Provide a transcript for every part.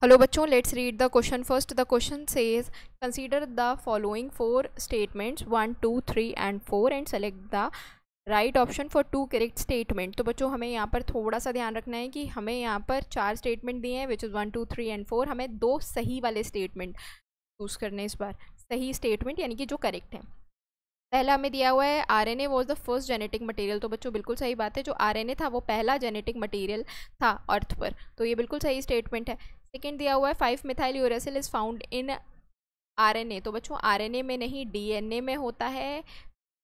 Hello बच्चों, let's read the question first. The question says consider the following 4 statements 1, 2, 3 and 4 and select the right option for 2 correct statement. तो बच्चों हमें यहाँ पर थोड़ा सा ध्यान रखना है कि हमें यहाँ पर 4 स्टेटमेंट दिए हैं विच इज़ 1, 2, 3 एंड 4. हमें 2 सही वाले स्टेटमेंट चूज़ करने इस बार. सही स्टेटमेंट यानी कि जो करेक्ट है. पहला हमें दिया हुआ है RNA was the first genetic material. तो बच्चों बिल्कुल सही बात है, जो आरएनए था वो पहला जेनेटिक मटेरियल था अर्थ पर. तो ये बिल्कुल सही स्टेटमेंट है. सेकेंड दिया हुआ है 5 methyl uracil is found in RNA. तो बच्चों आरएनए में नहीं डीएनए में होता है.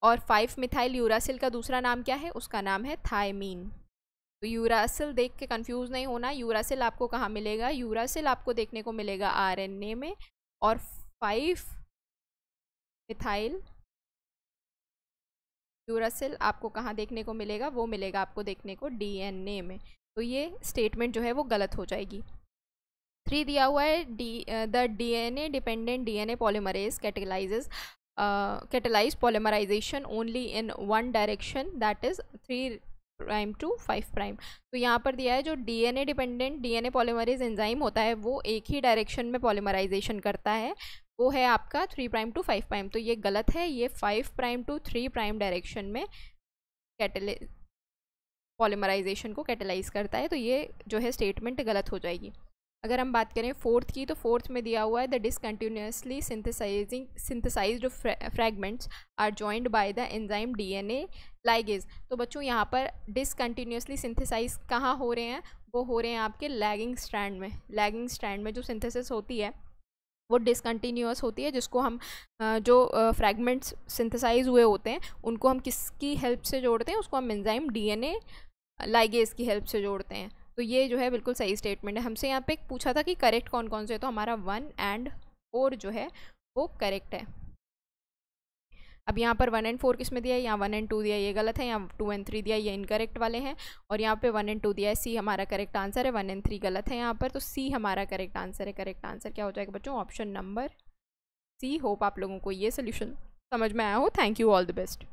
और 5 मिथाइल यूरासिल का दूसरा नाम क्या है? उसका नाम है थायमीन. तो यूरासिल देख के कंफ्यूज नहीं होना. यूरासिल आपको कहाँ मिलेगा? यूरासिल आपको देखने को मिलेगा आरएनए में. और 5 मिथाइल यूरासिल आपको कहाँ देखने को मिलेगा? वो मिलेगा आपको देखने को डीएनए में. तो ये स्टेटमेंट जो है वो गलत हो जाएगी. 3 दिया हुआ है the DNA dependent DNA polymerase catalyze polymerization only in one direction, that is 3 prime to 5 prime. तो यहाँ पर दिया है जो DNA dependent DNA polymerase enzyme होता है वो एक ही डायरेक्शन में पॉलीमराइजेशन करता है. वो है आपका 3 प्राइम टू 5 प्राइम. तो ये गलत है. ये 5 प्राइम टू 3 प्राइम डायरेक्शन में पॉलीमराइजेशन को कैटेलाइज करता है. तो ये जो है स्टेटमेंट गलत हो जाएगी. अगर हम बात करें फोर्थ की, तो फोर्थ में दिया हुआ है the discontinuously synthesised fragments are joined by the enzyme DNA ligase. तो बच्चों यहाँ पर डिसकंटिन्यूसली सिंथेसाइज कहाँ हो रहे हैं? वो हो रहे हैं आपके लैगिंग स्ट्रैंड में. लैगिंग स्ट्रैंड में जो सिंथेसिस होती है वो डिसकंटिन्यूस होती है, जिसको हम जो फ्रैगमेंट्स सिंथेसाइज हुए होते हैं उनको हम किसकी हेल्प से जोड़ते हैं? उसको हम एंजाइम डीएनए लाइगेज की हेल्प से जोड़ते हैं. तो ये जो है बिल्कुल सही स्टेटमेंट है. हमसे यहाँ पे पूछा था कि करेक्ट कौन कौन से है, तो हमारा 1 एंड 4 जो है वो करेक्ट है. अब यहाँ पर 1 एंड 4 किस में दिया है? यहाँ 1 एंड 2 दिया है, ये गलत है. यहाँ 2 एंड 3 दिया है, ये इनकरेक्ट वाले हैं. और यहाँ पे 1 एंड 2 दिया है, सी हमारा करेक्ट आंसर है. 1 एंड 3 गलत है यहाँ पर, तो सी हमारा करेक्ट आंसर है. करेक्ट आंसर क्या हो जाएगा बच्चों? Option number C. होप आप लोगों को ये सोल्यूशन समझ में आया हो. Thank you. All the best.